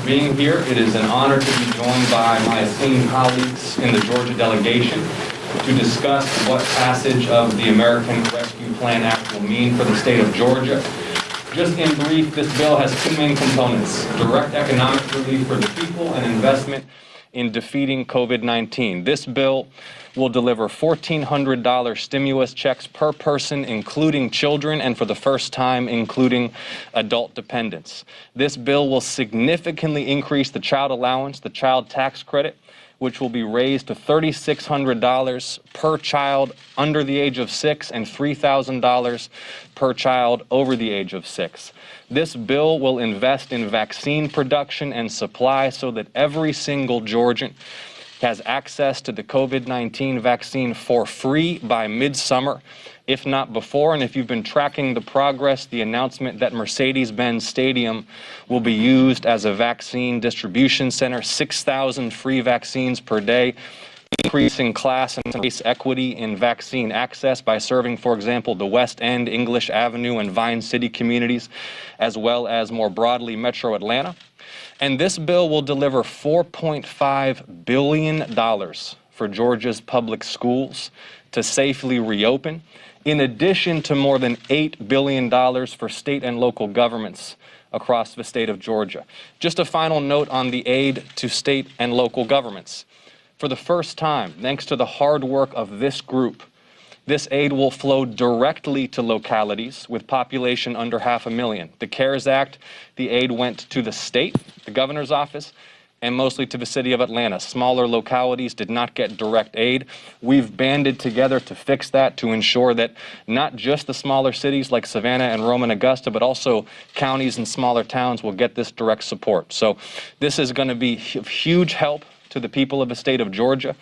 being here. It is an honor to be joined by my esteemed colleagues in the Georgia delegation to discuss what passage of the American Rescue Plan Act will mean for the state of Georgia. Just in brief, this bill has two main components: direct economic relief for the people and investment in defeating COVID-19. This bill will deliver $1,400 stimulus checks per person, including children, and for the first time, including adult dependents. This bill will significantly increase the child allowance, the child tax credit, which will be raised to $3,600 per child under the age of 6 and $3,000 per child over the age of 6. This bill will invest in vaccine production and supply so that every single Georgian has access to the COVID-19 vaccine for free by midsummer, if not before. And if you've been tracking the progress, the announcement that Mercedes-Benz Stadium will be used as a vaccine distribution center, 6,000 free vaccines per day, increasing class and race equity in vaccine access by serving, for example, the West End, English Avenue, and Vine City communities, as well as more broadly Metro Atlanta. And this bill will deliver $4.5 billion for Georgia's public schools to safely reopen, in addition to more than $8 billion for state and local governments across the state of Georgia. Just a final note on the aid to state and local governments. For the first time, thanks to the hard work of this group, this aid will flow directly to localities with population under 500,000. The CARES Act, the aid went to the state, the governor's office, and mostly to the city of Atlanta. Smaller localities did not get direct aid. We've banded together to fix that, to ensure that not just the smaller cities like Savannah and Rome and Augusta, but also counties and smaller towns will get this direct support. So this is going to be huge help to the people of the state of Georgia.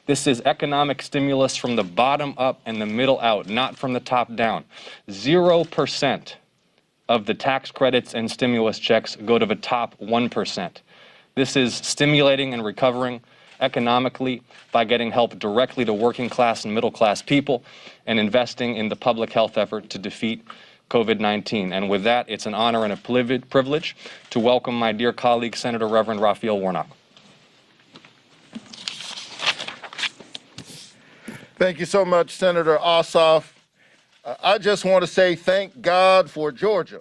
This is economic stimulus from the bottom up and the middle out, not from the top down. 0% of the tax credits and stimulus checks go to the top 1%. This is stimulating and recovering economically by getting help directly to working class and middle class people and investing in the public health effort to defeat COVID-19. And with that, it's an honor and a privilege to welcome my dear colleague, Senator Reverend Raphael Warnock. Thank you so much, Senator Ossoff. I just want to say thank God for Georgia.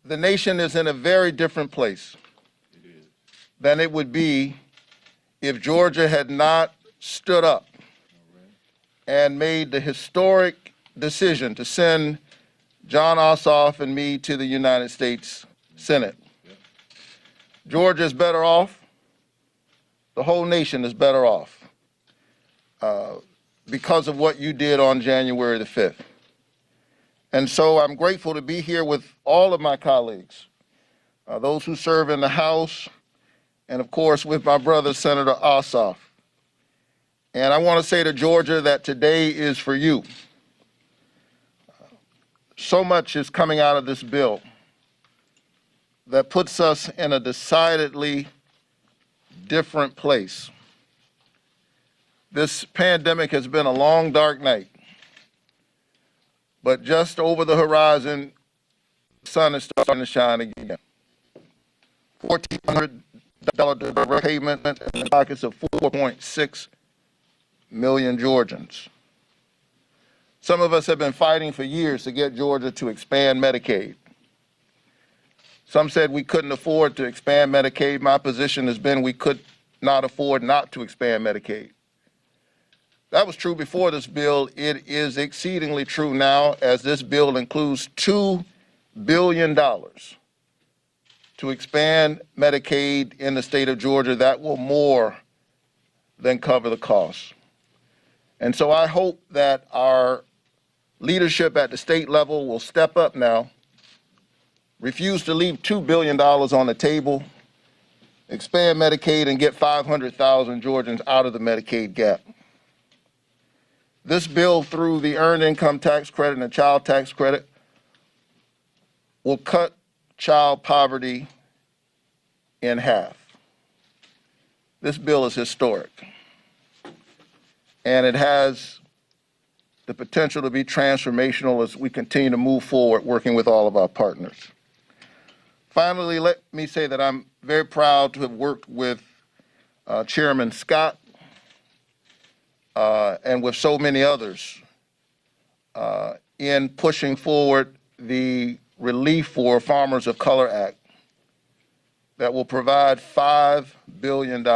The nation is in a very different place than it would be if Georgia had not stood up and made the historic decision to send John Ossoff and me to the United States Senate. Georgia is better off. The whole nation is better off. Because of what you did on January the 5th. And so I'm grateful to be here with all of my colleagues, those who serve in the House, and of course with my brother, Senator Ossoff. And I want to say to Georgia that today is for you. So much is coming out of this bill that puts us in a decidedly different place. This pandemic has been a long, dark night, but just over the horizon, the sun is starting to shine again. $1,400 direct payment in the pockets of 4.6 million Georgians. Some of us have been fighting for years to get Georgia to expand Medicaid. Some said we couldn't afford to expand Medicaid. My position has been we could not afford not to expand Medicaid. That was true before this bill. It is exceedingly true now, as this bill includes $2 billion to expand Medicaid in the state of Georgia. That will more than cover the costs. And so I hope that our leadership at the state level will step up now, refuse to leave $2 billion on the table, expand Medicaid, and get 500,000 Georgians out of the Medicaid gap. This bill, through the Earned Income Tax Credit and the Child Tax Credit, will cut child poverty in half. This bill is historic, and it has the potential to be transformational as we continue to move forward working with all of our partners. Finally, let me say that I'm very proud to have worked with Chairman Scott and with so many others in pushing forward the Relief for Farmers of Color Act that will provide $5 billion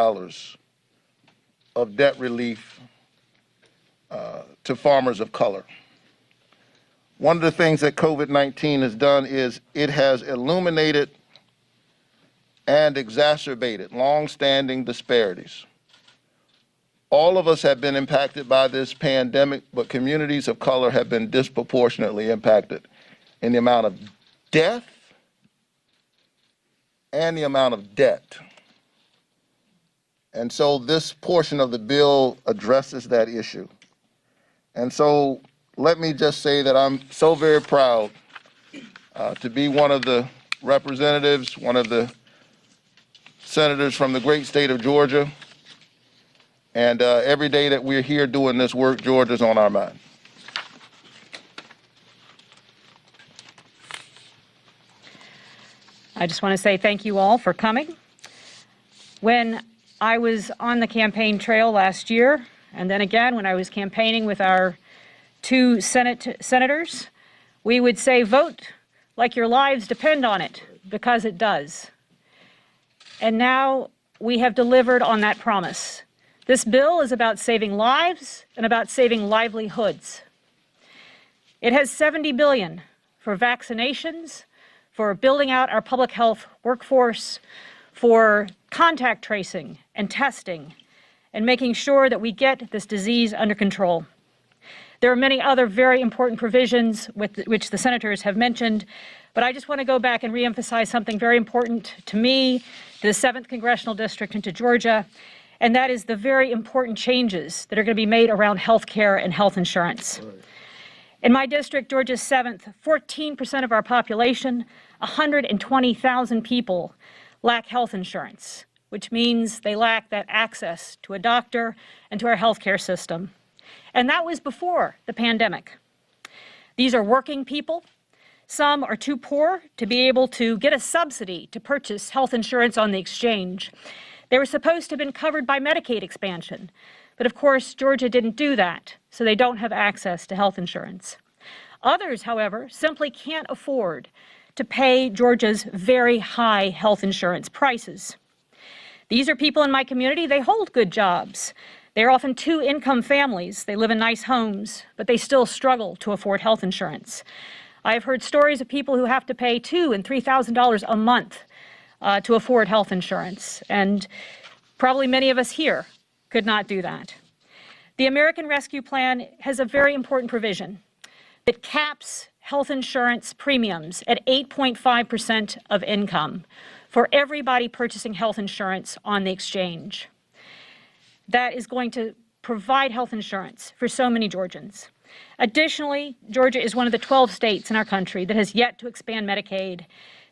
of debt relief to farmers of color. One of the things that COVID-19 has done is it has illuminated and exacerbated long-standing disparities. All of us have been impacted by this pandemic, but communities of color have been disproportionately impacted in the amount of death and the amount of debt. And so this portion of the bill addresses that issue. And so let me just say that I'm so very proud to be one of the representatives, one of the senators from the great state of Georgia. And every day that we're here doing this work, Georgia's on our mind. I just want to say thank you all for coming. When I was on the campaign trail last year, and then again when I was campaigning with our two senators, we would say, vote like your lives depend on it, because it does. And now we have delivered on that promise. This bill is about saving lives and about saving livelihoods. It has $70 billion for vaccinations, for building out our public health workforce, for contact tracing and testing, and making sure that we get this disease under control. There are many other very important provisions which the senators have mentioned, but I just want to go back and reemphasize something very important to me, to the 7th Congressional District, and to Georgia, and that is the very important changes that are going to be made around health care and health insurance. Right. In my district, Georgia's 7th, 14% of our population, 120,000 people, lack health insurance, which means they lack that access to a doctor and to our health care system. And that was before the pandemic. These are working people. Some are too poor to be able to get a subsidy to purchase health insurance on the exchange. They were supposed to have been covered by Medicaid expansion, but of course, Georgia didn't do that, so they don't have access to health insurance. Others, however, simply can't afford to pay Georgia's very high health insurance prices. These are people in my community. They hold good jobs. They're often two-income families. They live in nice homes, but they still struggle to afford health insurance. I have heard stories of people who have to pay $2,000 and $3,000 a month to afford health insurance, and probably many of us here could not do that. The American Rescue Plan has a very important provision that caps health insurance premiums at 8.5% of income for everybody purchasing health insurance on the exchange. That is going to provide health insurance for so many Georgians. Additionally, Georgia is one of the 12 states in our country that has yet to expand Medicaid.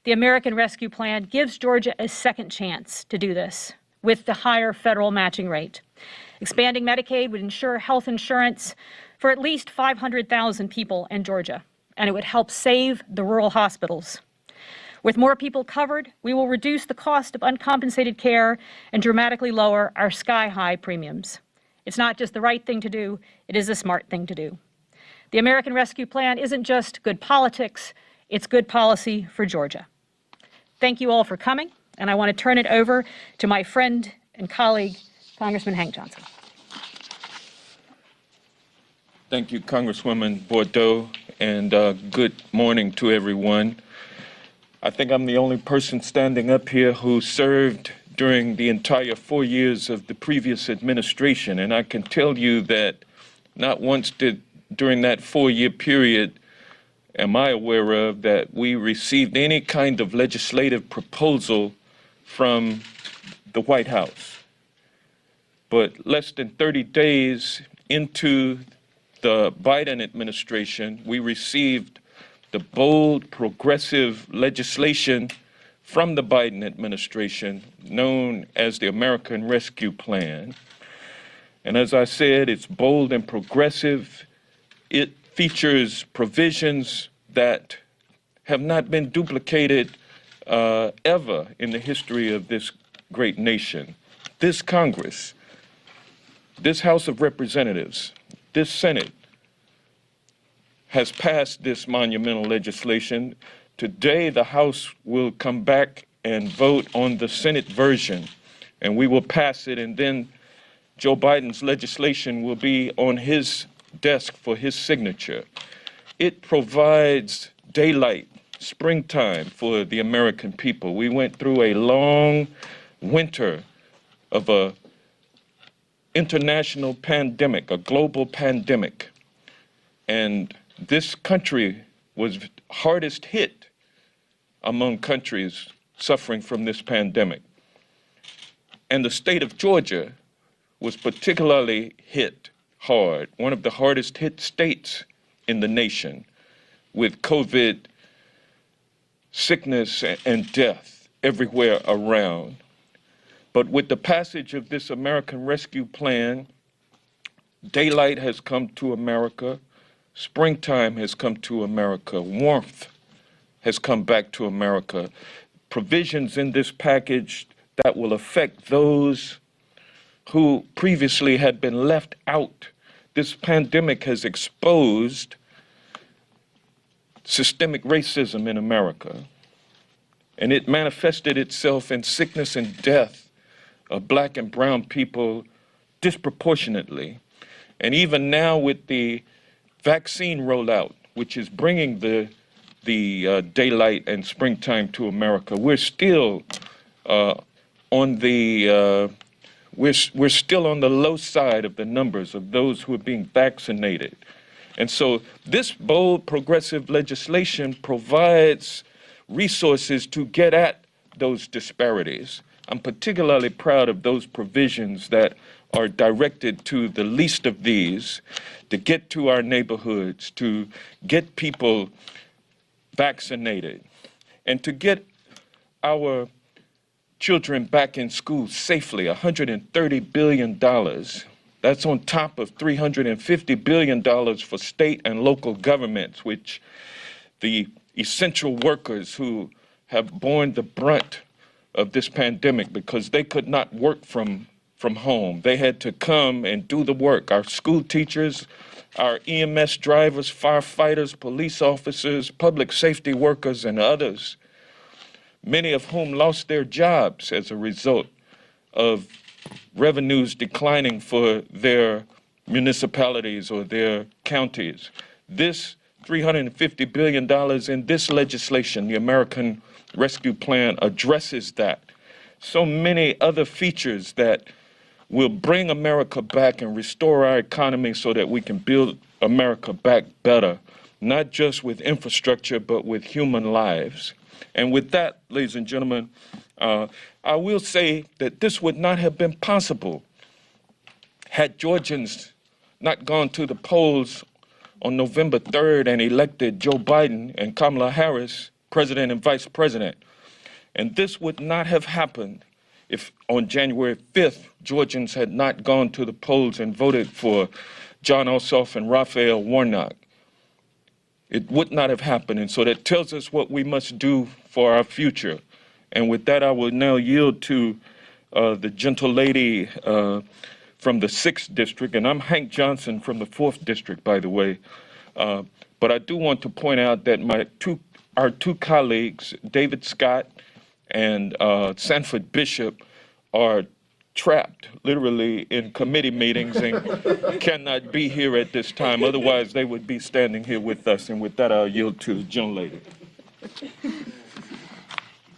The American Rescue Plan gives Georgia a second chance to do this with the higher federal matching rate. Expanding Medicaid would ensure health insurance for at least 500,000 people in Georgia, and it would help save the rural hospitals. With more people covered, we will reduce the cost of uncompensated care and dramatically lower our sky-high premiums. It's not just the right thing to do, it is a smart thing to do. The American Rescue Plan isn't just good politics, it's good policy for Georgia. Thank you all for coming, and I want to turn it over to my friend and colleague, Congressman Hank Johnson. Thank you, Congresswoman Bordeaux, and good morning to everyone. I think I'm the only person standing up here who served during the entire 4 years of the previous administration, and I can tell you that not once during that 4-year period am I aware of that we received any kind of legislative proposal from the White House. But less than 30 days into the Biden administration, we received the bold, progressive legislation from the Biden administration known as the American Rescue Plan. And as I said, it's bold and progressive. It features provisions that have not been duplicated ever in the history of this great nation. This Congress, this House of Representatives, this Senate has passed this monumental legislation. Today, the House will come back and vote on the Senate version, and we will pass it, and then Joe Biden's legislation will be on his desk for his signature. It provides daylight, springtime for the American people. We went through a long winter of a international pandemic, a global pandemic, and this country was hardest hit among countries suffering from this pandemic. And the state of Georgia was particularly hit hard, one of the hardest hit states in the nation, with COVID sickness and death everywhere around. But with the passage of this American Rescue Plan, daylight has come to America, springtime has come to America, warmth has come back to America. Provisions in this package that will affect those who previously had been left out. This pandemic has exposed systemic racism in America, and it manifested itself in sickness and death of Black and brown people disproportionately. And even now with the vaccine rollout, which is bringing the daylight and springtime to America, we're still on the we're still on the low side of the numbers of those who are being vaccinated. And so this bold progressive legislation provides resources to get at those disparities. I'm particularly proud of those provisions that are directed to the least of these, to get to our neighborhoods, to get people vaccinated, and to get our children back in school safely. $130 billion. That's on top of $350 billion for state and local governments, which the essential workers who have borne the brunt of this pandemic because they could not work from home. They had to come and do the work. Our school teachers, our EMS drivers, firefighters, police officers, public safety workers, and others, many of whom lost their jobs as a result of revenues declining for their municipalities or their counties. This $350 billion in this legislation, the American Rescue Plan, addresses that. So many other features that will bring America back and restore our economy so that we can build America back better, not just with infrastructure, but with human lives. And with that, ladies and gentlemen, I will say that this would not have been possible had Georgians not gone to the polls on November 3rd and elected Joe Biden and Kamala Harris president and vice president. And this would not have happened if on January 5th, Georgians had not gone to the polls and voted for John Ossoff and Raphael Warnock. It would not have happened. And so that tells us what we must do for our future. And with that, I will now yield to the gentle lady from the 6th District. And I'm Hank Johnson from the 4th District, by the way. But I do want to point out that our two colleagues, David Scott and Sanford Bishop, are trapped literally in committee meetings and cannot be here at this time. Otherwise, they would be standing here with us. And with that, I'll yield to the gentle lady.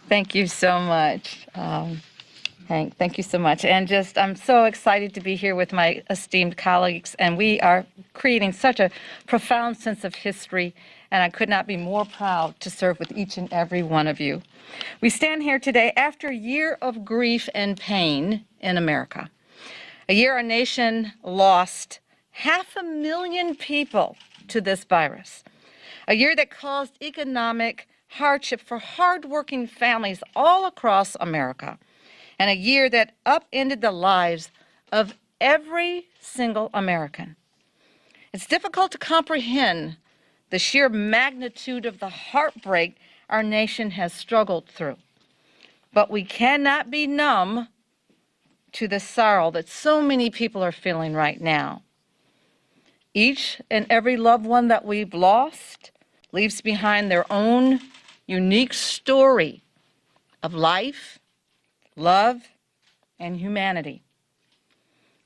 Thank you so much, Hank. Thank you so much. And I'm so excited to be here with my esteemed colleagues. And we are creating such a profound sense of history. And I could not be more proud to serve with each and every one of you. We stand here today after a year of grief and pain in America. A year our nation lost 500,000 people to this virus. A year that caused economic hardship for hardworking families all across America. And a year that upended the lives of every single American. It's difficult to comprehend the sheer magnitude of the heartbreak our nation has struggled through. But we cannot be numb to the sorrow that so many people are feeling right now. Each and every loved one that we've lost leaves behind their own unique story of life, love, and humanity.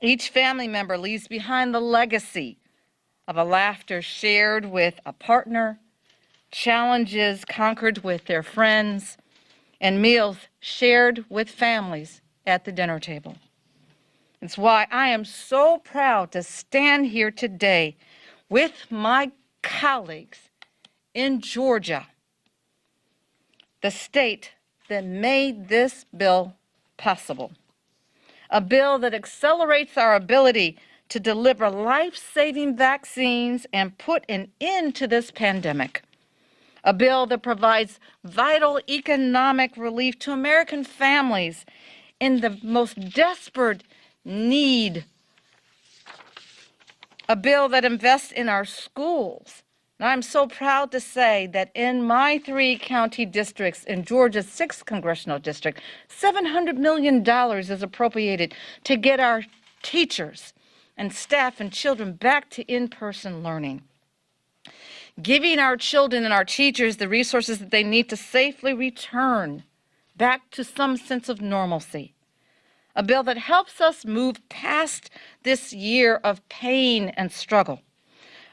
Each family member leaves behind the legacy of a laughter shared with a partner, challenges conquered with their friends, and meals shared with families at the dinner table. It's why I am so proud to stand here today with my colleagues in Georgia, the state that made this bill possible. A bill that accelerates our ability to deliver life-saving vaccines and put an end to this pandemic. A bill that provides vital economic relief to American families in the most desperate need. A bill that invests in our schools. And I'm so proud to say that in my 3 county districts in Georgia's 6th congressional district, $700 million is appropriated to get our teachers and staff and children back to in-person learning. Giving our children and our teachers the resources that they need to safely return back to some sense of normalcy. A bill that helps us move past this year of pain and struggle.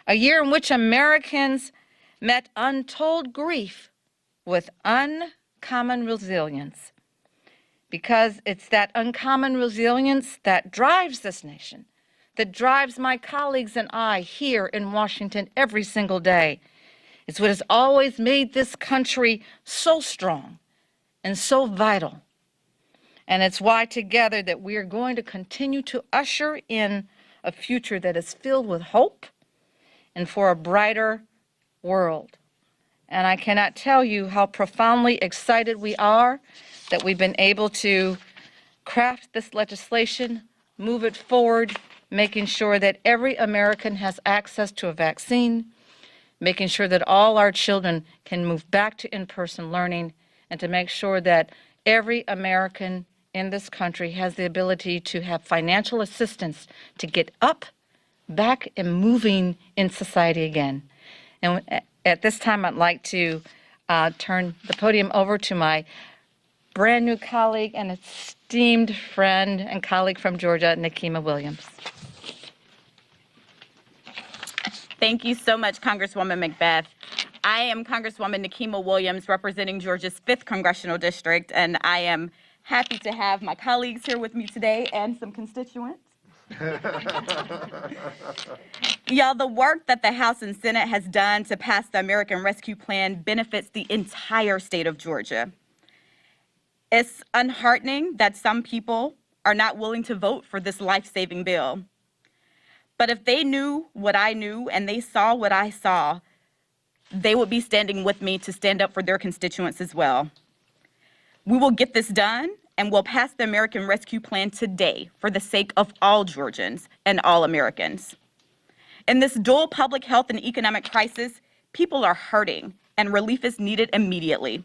A year in which Americans met untold grief with uncommon resilience. Because it's that uncommon resilience that drives this nation, that drives my colleagues and I here in Washington every single day. It's what has always made this country so strong and so vital. And it's why together that we are going to continue to usher in a future that is filled with hope and for a brighter world. And I cannot tell you how profoundly excited we are that we've been able to craft this legislation, move it forward, making sure that every American has access to a vaccine, making sure that all our children can move back to in-person learning, and to make sure that every American in this country has the ability to have financial assistance to get up, back, and moving in society again. And at this time, I'd like to turn the podium over to my brand new colleague and esteemed friend and colleague from Georgia, Nikema Williams. Thank you so much, Congresswoman Macbeth. I am Congresswoman Nikema Williams, representing Georgia's 5th Congressional District, and I am happy to have my colleagues here with me today and some constituents. Y'all, the work that the House and Senate has done to pass the American Rescue Plan benefits the entire state of Georgia. It's unheartening that some people are not willing to vote for this life-saving bill. But if they knew what I knew and they saw what I saw, they would be standing with me to stand up for their constituents as well. We will get this done, and we'll pass the American Rescue Plan today for the sake of all Georgians and all Americans. In this dual public health and economic crisis, people are hurting, and relief is needed immediately.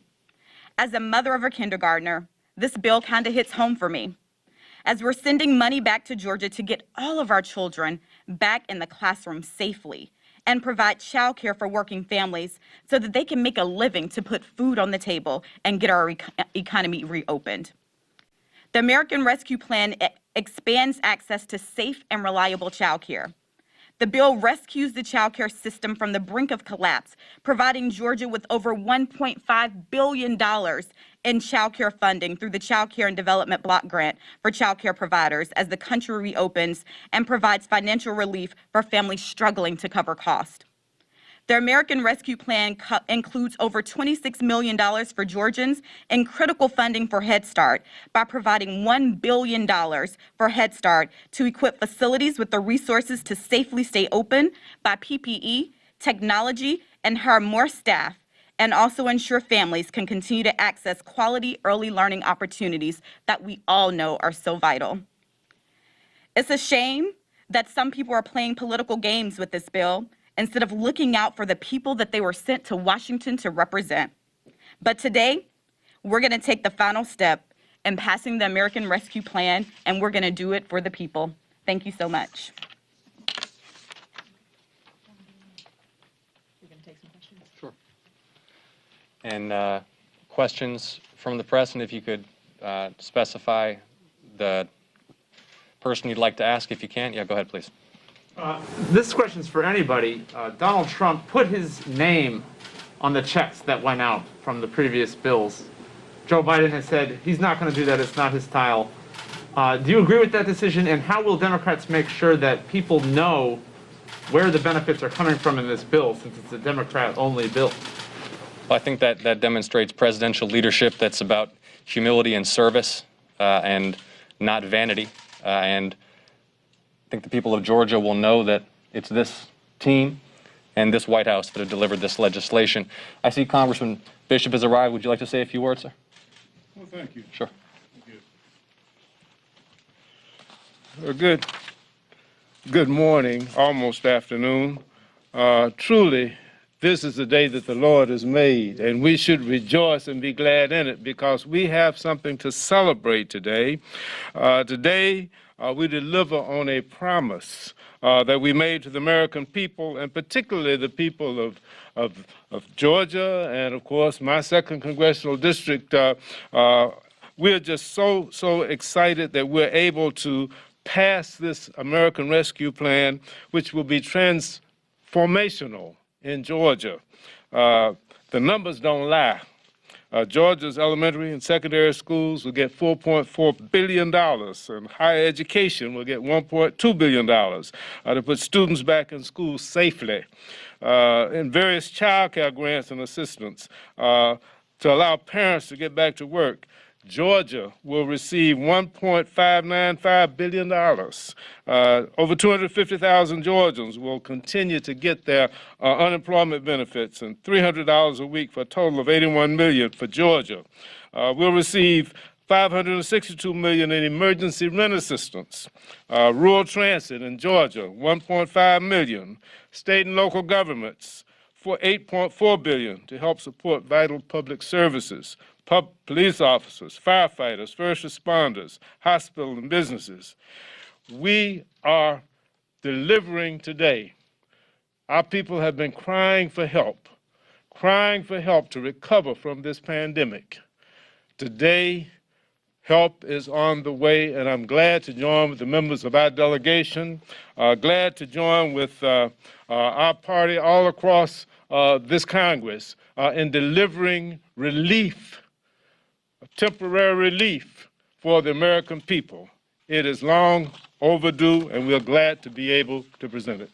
As a mother of a kindergartner, this bill kind of hits home for me, as we're sending money back to Georgia to get all of our children back in the classroom safely and provide childcare for working families so that they can make a living to put food on the table and get our economy reopened. The American Rescue Plan expands access to safe and reliable childcare. The bill rescues the childcare system from the brink of collapse, providing Georgia with over $1.5 billion in childcare funding through the Child Care and Development Block Grant for childcare providers as the country reopens and provides financial relief for families struggling to cover costs. The American Rescue Plan includes over $26 million for Georgians and critical funding for Head Start by providing $1 billion for Head Start to equip facilities with the resources to safely stay open by PPE, technology, and hire more staff, and also ensure families can continue to access quality early learning opportunities that we all know are so vital. It's a shame that some people are playing political games with this bill instead of looking out for the people that they were sent to Washington to represent. But today, we're going to take the final step in passing the American Rescue Plan, and we're going to do it for the people. Thank you so much. Sure. And questions from the press, and if you could specify the person you'd like to ask, if you can. Yeah, go ahead, please. This question's for anybody. Donald Trump put his name on the checks that went out from the previous bills. Joe Biden has said he's not going to do that. It's not his style. Do you agree with that decision? And how will Democrats make sure that people know where the benefits are coming from in this bill, since it's a Democrat-only bill? Well, I think that demonstrates presidential leadership that's about humility and service and not vanity. And I think the people of Georgia will know that it's this team and this White House that have delivered this legislation. I see Congressman Bishop has arrived. Would you like to say a few words, sir? Well, thank you. Sure. Good morning, almost afternoon. Truly, this is the day that the Lord has made, and we should rejoice and be glad in it because we have something to celebrate today. Today, we deliver on a promise that we made to the American people, and particularly the people of Georgia and, of course, my 2nd Congressional District. We're just so excited that we're able to pass this American Rescue Plan, which will be transformational in Georgia. The numbers don't lie. Georgia's elementary and secondary schools will get $4.4 billion, and higher education will get $1.2 billion to put students back in school safely, and various child care grants and assistance to allow parents to get back to work. Georgia will receive $1.595 billion. Over 250,000 Georgians will continue to get their unemployment benefits, and $300 a week for a total of $81 million for Georgia. We'll receive $562 million in emergency rent assistance. Rural transit in Georgia, $1.5 million. State and local governments, for $8.4 billion to help support vital public services. Police officers, firefighters, first responders, hospitals, and businesses. We are delivering today. Our people have been crying for help to recover from this pandemic. Today, help is on the way, and I'm glad to join with the members of our delegation, glad to join with our party all across this Congress in delivering relief, temporary relief for the American people. It is long overdue, and we're glad to be able to present it.